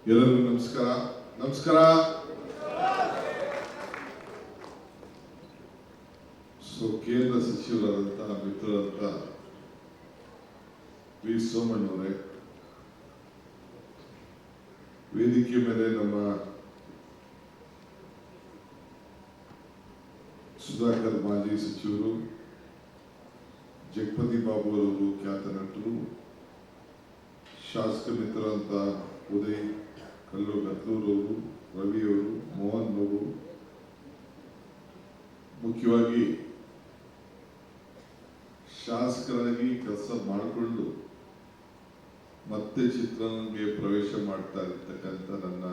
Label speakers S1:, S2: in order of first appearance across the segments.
S1: ಎಲ್ಲರಿಗೂ ನಮಸ್ಕಾರ. ನಮಸ್ಕಾರ. ಕೇಂದ್ರ ಸಚಿವರಾದಂತಹ ಮಿತ್ರರಂತ ವಿ ಸೋಮಣ್ಣವರೇ, ವೇದಿಕೆ ಮೇಲೆ ನಮ್ಮ ಸುಧಾಕರ್ ಮಾಜಿ ಸಚಿವರು, ಜಗಪತಿ ಬಾಬು ಅವರು ಖ್ಯಾತ ನಟರು, ಶಾಸಕ ಮಿತ್ರರಂತ ಉದಯ್ ಗದ್ದೂರವರು, ರವಿಯವರು, ಮೋಹನ್ ಅವರು, ಮುಖ್ಯವಾಗಿ ಶಾಸಕರಾಗಿ ಕೆಲಸ ಮಾಡಿಕೊಂಡು ಮತ್ತೆ ಚಿತ್ರರಂಗಕ್ಕೆ ಪ್ರವೇಶ ಮಾಡ್ತಾ ಇರ್ತಕ್ಕಂಥ ನನ್ನ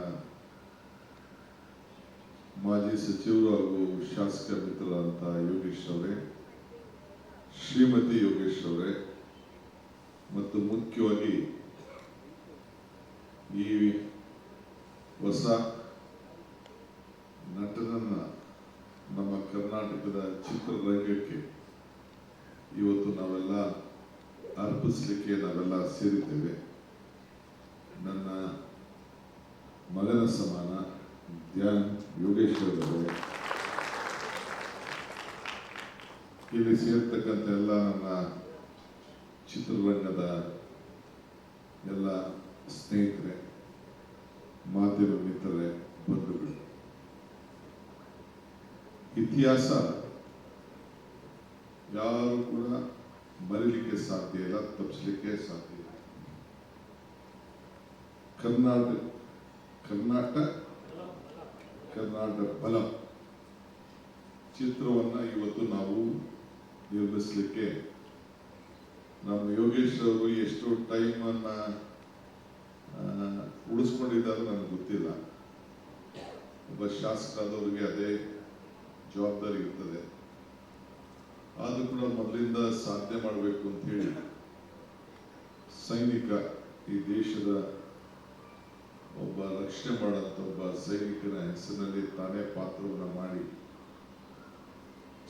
S1: ಮಾಜಿ ಸಚಿವರು ಹಾಗೂ ಶಾಸಕ ಮಿತ್ರರಾದಂಥ ಯೋಗೇಶ್ ಅವರೇ, ಶ್ರೀಮತಿ ಯೋಗೇಶ್ ಅವರೇ, ಮತ್ತು ಮುಖ್ಯವಾಗಿ ಈ ಹೊಸ ನಟನನ್ನ ನಮ್ಮ ಕರ್ನಾಟಕದ ಚಿತ್ರರಂಗಕ್ಕೆ ಇವತ್ತು ನಾವೆಲ್ಲ ಅರ್ಪಿಸಲಿಕ್ಕೆ ನಾವೆಲ್ಲ ಸೇರಿದ್ದೇವೆ. ನನ್ನ ಮಗನ ಸಮಾನ ಧ್ಯಾನ್ ಯೋಗೇಶ್ ಅವರೇ, ಇಲ್ಲಿ ಸೇರ್ತಕ್ಕಂಥ ಎಲ್ಲ ನನ್ನ ಚಿತ್ರರಂಗದ ಎಲ್ಲ ಸ್ನೇಹಿತರೆ, ಮಾಧ್ಯಮ ಮಿತ್ರರೇ, ಬಂಧುಗಳು, ಇತಿಹಾಸ ಯಾರು ಕೂಡ ಮರೀಲಿಕ್ಕೆ ಸಾಧ್ಯ ಇಲ್ಲ, ತಪ್ಪಿಸಲಿಕ್ಕೆ ಸಾಧ್ಯ ಇಲ್ಲ. ಕರ್ನಾಟಕ ಬಲ ಚಿತ್ರವನ್ನ ಇವತ್ತು ನಾವು ನಿರ್ಮಿಸಲಿಕ್ಕೆ ನಮ್ಮ ಯೋಗೇಶ್ ಅವರು ಎಷ್ಟು ಟೈಮ್ ಅನ್ನ ಉಳಿಸ್ಕೊಂಡಿದ್ದಾರೆ ನನಗೆ ಗೊತ್ತಿಲ್ಲ. ಒಬ್ಬ ಶಾಸಕರಾದವರಿಗೆ ಅದೇ ಜವಾಬ್ದಾರಿ ಇರ್ತದೆ. ಆದ್ರೂ ಕೂಡ ಮೊದಲಿಂದ ಸಾಧನೆ ಮಾಡಬೇಕು ಅಂತ ಹೇಳಿ ಸೈನಿಕ, ಈ ದೇಶದ ಒಬ್ಬ ರಕ್ಷಣೆ ಮಾಡಂತ ಒಬ್ಬ ಸೈನಿಕನ ಹೆಸರಿನಲ್ಲಿ ತಾನೇ ಪಾತ್ರವನ್ನು ಮಾಡಿ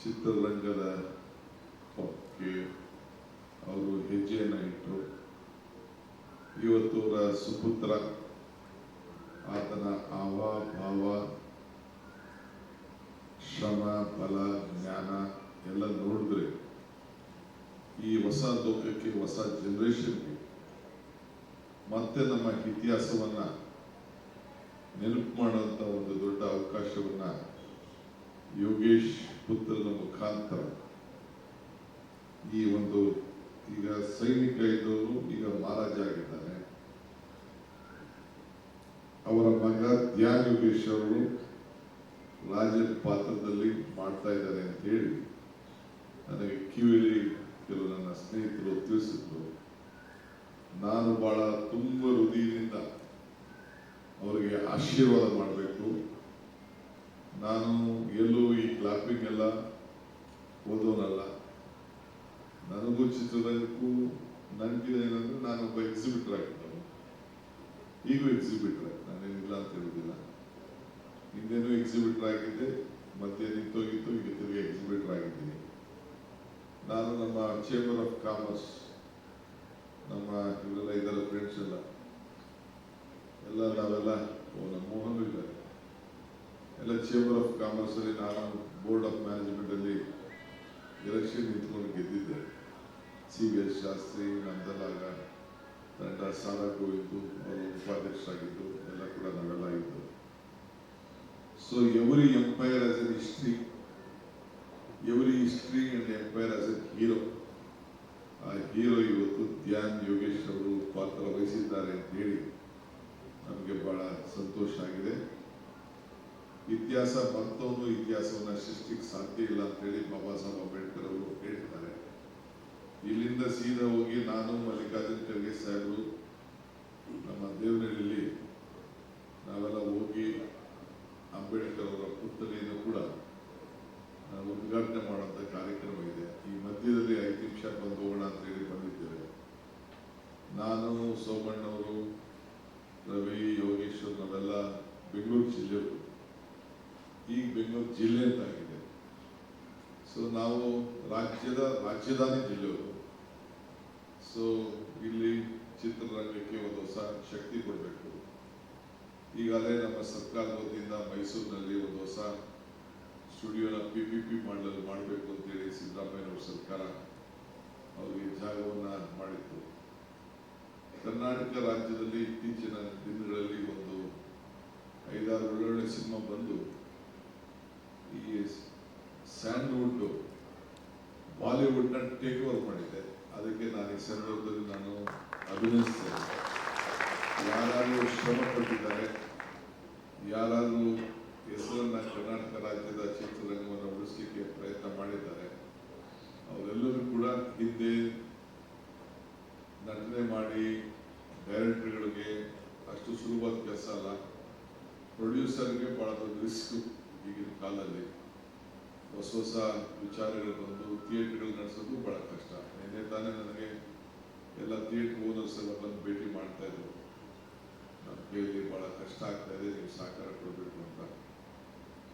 S1: ಚಿತ್ರರಂಗದ ಪಕ್ಕೆ ಅವರು ಹೆಜ್ಜೆಯನ್ನು ಇಟ್ಟರು. ಇವತ್ತು ಅವರ ಸುಪುತ್ರ, ಆತನ ಭಾವ, ಶ್ರಮ, ಬಲ, ಜ್ಞಾನ ಎಲ್ಲ ನೋಡಿದ್ರೆ ಈ ಹೊಸ ಲೋಕಕ್ಕೆ, ಹೊಸ ಜನರೇಷನ್ಗೆ ಮತ್ತೆ ನಮ್ಮ ಇತಿಹಾಸವನ್ನ ನೆನಪು ಮಾಡುವಂತ ಒಂದು ದೊಡ್ಡ ಅವಕಾಶವನ್ನ ಯೋಗೇಶ್ ಪುತ್ರನ ಮುಖಾಂತರ ಈ ಒಂದು, ಈಗ ಸೈನಿಕ ಇದ್ದವರು ಈಗ ಮಹಾರಾಜ ಆಗಿದ್ದಾನೆ, ಅವರ ಮಗ ಧ್ಯಾನ್ ಯೋಗೇಶ್ ಅವರು ರಾಜ ಪಾತ್ರದಲ್ಲಿ ಮಾಡ್ತಾ ಇದ್ದಾರೆ ಅಂತ ಹೇಳಿ ನನಗೆ ಕಿವಿಯಲ್ಲಿ ಕೆಲವು ನನ್ನ ಸ್ನೇಹಿತರು ತಿಳಿಸಿದ್ರು. ನಾನು ಬಹಳ ತುಂಬ ಹೃದಯದಿಂದ ಅವರಿಗೆ ಆಶೀರ್ವಾದ ಮಾಡಬೇಕು. ನಾನು ಎಲ್ಲೂ ಈ ಕ್ಲಾಪಿಂಗ್ ಎಲ್ಲ ಓದೋನಲ್ಲ. ನನಗೂ ಚಿತ್ರರಂಗಕ್ಕೂ ನನಗಿದೆ ಏನಂದ್ರೆ, ನಾನೊಬ್ಬ ಎಕ್ಸಿಬಿಟರ್ ಆಗಿದ್ದವನು, ಈಗೂ ಎಕ್ಸಿಬಿಟರ್, ನಾನೇನಿಲ್ಲ ಅಂತ ಹೇಳುದಿಲ್ಲ. ಹಿಂದೇನೂ ಎಕ್ಸಿಬಿಟರ್ ಆಗಿದ್ದೆ, ಮತ್ತೆ ನಿಂತೋಗಿತ್ತು, ಈಗ ತಿರುಗಿ ಎಕ್ಸಿಬಿಟರ್ ಆಗಿದ್ದೀನಿ. ನಾನು ನಮ್ಮ ಚೇಂಬರ್ ಆಫ್ ಕಾಮರ್ಸ್, ನಮ್ಮ ಇವರೆಲ್ಲ ಇದರ ಫ್ರೆಂಡ್ಸ್ ಎಲ್ಲ ನಾವೆಲ್ಲ ನಮ್ಮ ಮೋಹನ್ ಇದ್ದಾರೆ, ಎಲ್ಲ ಚೇಂಬರ್ ಆಫ್ ಕಾಮರ್ಸ್ ಅಲ್ಲಿ ನಾನು ಬೋರ್ಡ್ ಆಫ್ ಮ್ಯಾನೇಜ್ಮೆಂಟ್ ಅಲ್ಲಿ ಎಲೆಕ್ಷನ್ ನಿಂತ್ಕೊಂಡು ಗೆದ್ದಿದ್ದೆ. CVS ಶಾಸ್ತ್ರಿ, ನಂದಲಾಗ ತಂಡ, ಸಾರಾ ಗೋವಿಂದು ಅವರು ಉಪಾಧ್ಯಕ್ಷರಾಗಿದ್ದು ಎಲ್ಲ ಕೂಡ ನಾವೆಲ್ಲ ಇದ್ದು. So every empire as N history, every history and empire as N hero. ಆ ಹೀರೋ ಇವತ್ತು ಧ್ಯಾನ್ ಯೋಗೇಶ್ ಅವರು ಪಾತ್ರ ವಹಿಸಿದ್ದಾರೆ ಅಂತ ಹೇಳಿ ನಮಗೆ ಬಹಳ ಸಂತೋಷ ಆಗಿದೆ. ಇತಿಹಾಸ ಮತ್ತೊಂದು ಇತಿಹಾಸವನ್ನ ಸೃಷ್ಟಿಗೆ ಸಾಧ್ಯ ಇಲ್ಲ ಅಂತ ಹೇಳಿ ಬಾಬಾ ಸಾಹೇಬ್ ಅಂಬೇಡ್ಕರ್ ಅವರು ಹೇಳಿದ್ದಾರೆ. ಇಲ್ಲಿಂದ ಸೀದಾ ಹೋಗಿ ನಾನು, ಮಲ್ಲಿಕಾರ್ಜುನ್ ಖರ್ಗೆ ಸಾಹೇಬರು, ನಮ್ಮ ದೇವನಹಳ್ಳಿಯಲ್ಲಿ ನಾವೆಲ್ಲ ಹೋಗಿ ಅಂಬೇಡ್ಕರ್ ಅವರ ಪುತ್ಥಳಿಯನ್ನು ಕೂಡ ಉದ್ಘಾಟನೆ ಮಾಡುವಂತ ಕಾರ್ಯಕ್ರಮ ಇದೆ. ಈ ಮಧ್ಯದಲ್ಲಿ 5 ನಿಮಿಷ ಬಂದು ಹೋಗೋಣ ಅಂತ ಹೇಳಿ ಬಂದಿದ್ದೇವೆ. ನಾನು, ಸೋಮಣ್ಣವರು, ರವಿ, ಯೋಗೇಶ್ವರ್, ನಾವೆಲ್ಲ ಬೆಂಗಳೂರು ಜಿಲ್ಲೆಯವರು. ಈಗ ಬೆಂಗಳೂರು ಜಿಲ್ಲೆ ಅಂತ ಆಗಿದೆ. ಸೊ ನಾವು ರಾಜಧಾನಿ ಜಿಲ್ಲೆಯವರು. ಸೊ ಇಲ್ಲಿ ಚಿತ್ರರಂಗಕ್ಕೆ ಒಂದು ಹೊಸ ಶಕ್ತಿ ಕೊಡಬೇಕು. ಈಗಾಗಲೇ ನಮ್ಮ ಸರ್ಕಾರದ ವತಿಯಿಂದ ಮೈಸೂರಿನಲ್ಲಿ ಒಂದು ಹೊಸ ಸ್ಟುಡಿಯೋನ PPP ಮಾಡಲು ಮಾಡಬೇಕು ಅಂತೇಳಿ ಸಿದ್ದರಾಮಯ್ಯನವರ ಸರ್ಕಾರ ಅವರಿಗೆ ಜಾಗವನ್ನು ಮಾಡಿತ್ತು. ಕರ್ನಾಟಕ ರಾಜ್ಯದಲ್ಲಿ ಇತ್ತೀಚಿನ ದಿನಗಳಲ್ಲಿ ಒಂದು 5-6 ಒಳ್ಳೊಳ್ಳೆ ಸಿನಿಮಾ ಬಂದು ಈ ಸ್ಯಾಂಡ್ಲ್ವುಡ್ ಬಾಲಿವುಡ್ನ ಟೇಕ್ ಓವರ್ ಮಾಡಿದೆ. ಅದಕ್ಕೆ ನಾನು ಈ ಸಂದರ್ಭದಲ್ಲಿ ನಾನು ಅಭಿನಂದಿಸ್ತೇನೆ. ಯಾರಾದರೂ ಶ್ರಮ ಪಟ್ಟಿದ್ದಾರೆ, ಯಾರಾದರೂ ಹೆಸರನ್ನ ಕರ್ನಾಟಕ ರಾಜ್ಯದ ಚಿತ್ರರಂಗವನ್ನು ಉಳಿಸಲಿಕ್ಕೆ ಪ್ರಯತ್ನ ಮಾಡಿದ್ದಾರೆ, ಅವರೆಲ್ಲರೂ ಕೂಡ ಹಿಂದೆ ನಟನೆ ಮಾಡಿ ಡೈರೆಕ್ಟರ್ಗಳಿಗೆ ಅಷ್ಟು ಸುಲಭದ ಕೆಲಸ ಅಲ್ಲ. ಪ್ರೊಡ್ಯೂಸರ್ಗೆ ಬಹಳ ದೊಡ್ಡ ರಿಸ್ಕ್. ಈಗಿನ ಕಾಲದಲ್ಲಿ ಹೊಸ ಹೊಸ ವಿಚಾರಗಳು ಬಂದು ಥಿಯೇಟರ್ಗಳು ನಡೆಸೋದು ಬಹಳ ಕಷ್ಟ. ನಿನ್ನೆ ತಾನೇ ನನಗೆ ಎಲ್ಲ ಥಿಯೇಟರ್ ಓನರ್ಸ್ ಎಲ್ಲ ಬಂದು ಭೇಟಿ ಮಾಡ್ತಾ ಇದ್ರು. ನಮ್ಮ ಕೈಯಲ್ಲಿ ಬಹಳ ಕಷ್ಟ ಆಗ್ತಾ ಇದೆ, ನೀವು ಸಹಕಾರ ಕೊಡಬೇಕು ಅಂತ.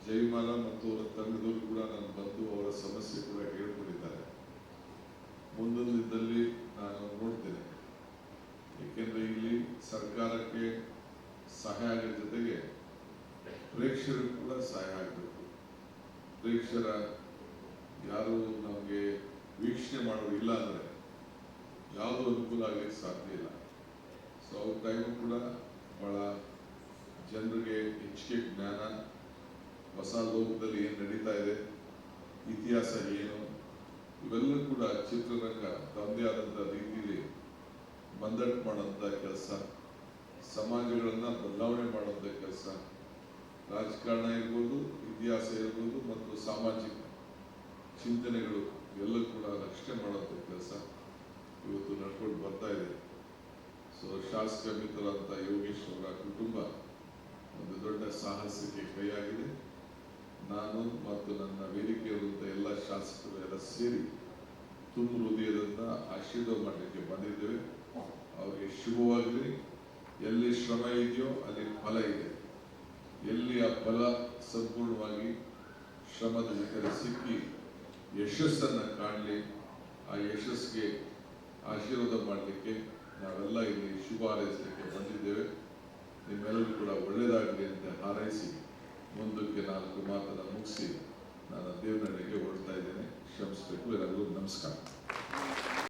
S1: ಜಯಮಾಲ ಮತ್ತು ಅವರ ತಂಡದವರು ಕೂಡ ನಾನು ಬಂದು ಅವರ ಸಮಸ್ಯೆ ಕೂಡ ಹೇಳ್ಕೊಂಡಿದ್ದಾರೆ. ಮುಂದಿನ ದಿನದಲ್ಲಿ ನಾನು ನೋಡ್ತೇನೆ. ಏಕೆಂದರೆ ಇಲ್ಲಿ ಸರ್ಕಾರಕ್ಕೆ ಸಹಾಯ ಆಗೋ ಜೊತೆಗೆ ಪ್ರೇಕ್ಷಕರು ಕೂಡ ಸಹಾಯ ಆಗಬೇಕು. ಪ್ರೇಕ್ಷಕರ ಯಾರು ನಮಗೆ ವೀಕ್ಷಣೆ ಮಾಡೋರು ಇಲ್ಲ ಅಂದರೆ ಯಾವುದೂ ಅನುಕೂಲ ಆಗಲಿಕ್ಕೆ ಸಾಧ್ಯ ಇಲ್ಲ. ಸೊ ಅವ್ರ ಟೈಮು ಕೂಡ ಭಾಳ ಜನರಿಗೆ ಹೆಚ್ಚಿಗೆ ಜ್ಞಾನ, ಹೊಸ ಲೋಕದಲ್ಲಿ ಏನು ನಡೀತಾ ಇದೆ, ಇತಿಹಾಸ ಏನು, ಇವೆಲ್ಲ ಕೂಡ ಚಿತ್ರರಂಗ ತಮ್ಮದೇ ಆದಂಥ ರೀತಿಯಲ್ಲಿ ಮಂದಟ್ಟು ಮಾಡೋಂಥ ಕೆಲಸ, ಸಮಾಜಗಳನ್ನು ಬದಲಾವಣೆ ಮಾಡೋಂಥ ಕೆಲಸ, ರಾಜಕಾರಣ ಇರ್ಬೋದು, ಇತಿಹಾಸ ಇರ್ಬೋದು ಮತ್ತು ಸಾಮಾಜಿಕ ಚಿಂತನೆಗಳು ಎಲ್ಲ ಕೂಡ ರಕ್ಷಣೆ ಮಾಡುವಂಥ ಕೆಲಸ ಇವತ್ತು ನಡ್ಕೊಂಡು ಬರ್ತಾ ಇದೆ. ಸೊ ಶಾಸಕ ಮಿತ್ರರಾದಂಥ ಯೋಗೇಶ್ ಅವರ ಕುಟುಂಬ ಒಂದು ದೊಡ್ಡ ಸಾಹಸಕ್ಕೆ ಕೈಯಾಗಿದೆ. ನಾನು ಮತ್ತು ನನ್ನ ವೇದಿಕೆಯಲ್ಲಿರುವಂಥ ಎಲ್ಲ ಶಾಸಕರು ಎಲ್ಲ ಸೇರಿ ತುಂಬ ಹೃದಯದಿಂದ ಆಶೀರ್ವಾದ ಮಾಡಲಿಕ್ಕೆ ಬಂದಿದ್ದೇವೆ. ಅವರಿಗೆ ಶುಭವಾಗಲಿ. ಎಲ್ಲಿ ಶ್ರಮ ಇದೆಯೋ ಅಲ್ಲಿ ಫಲ ಇದೆ. ಎಲ್ಲಿ ಆ ಫಲ ಸಂಪೂರ್ಣವಾಗಿ ಶ್ರಮದ ಜೊತೆ ಸಿಕ್ಕಿ ಯಶಸ್ಸನ್ನು ಕಾಣಲಿ, ಆ ಯಶಸ್ಸಿಗೆ ಆಶೀರ್ವಾದ ಮಾಡಲಿಕ್ಕೆ ನಾವೆಲ್ಲ ಇಲ್ಲಿ ಶುಭ ಹಾರೈಸಲಿಕ್ಕೆ ಬಂದಿದ್ದೇವೆ. ನಿಮ್ಮೆಲ್ಲರೂ ಕೂಡ ಒಳ್ಳೆಯದಾಗಲಿ ಅಂತ ಹಾರೈಸಿ ಮುಂದಕ್ಕೆ 4 ಮಾತನ್ನು ಮುಗಿಸಿ ನಾನು ದೇವನಹಳ್ಳಿಗೆ ಹೊರಡ್ತಾ ಇದ್ದೇನೆ. ಕ್ಷಮಿಸಬೇಕು. ಎಲ್ಲರಿಗೂ ನಮಸ್ಕಾರ.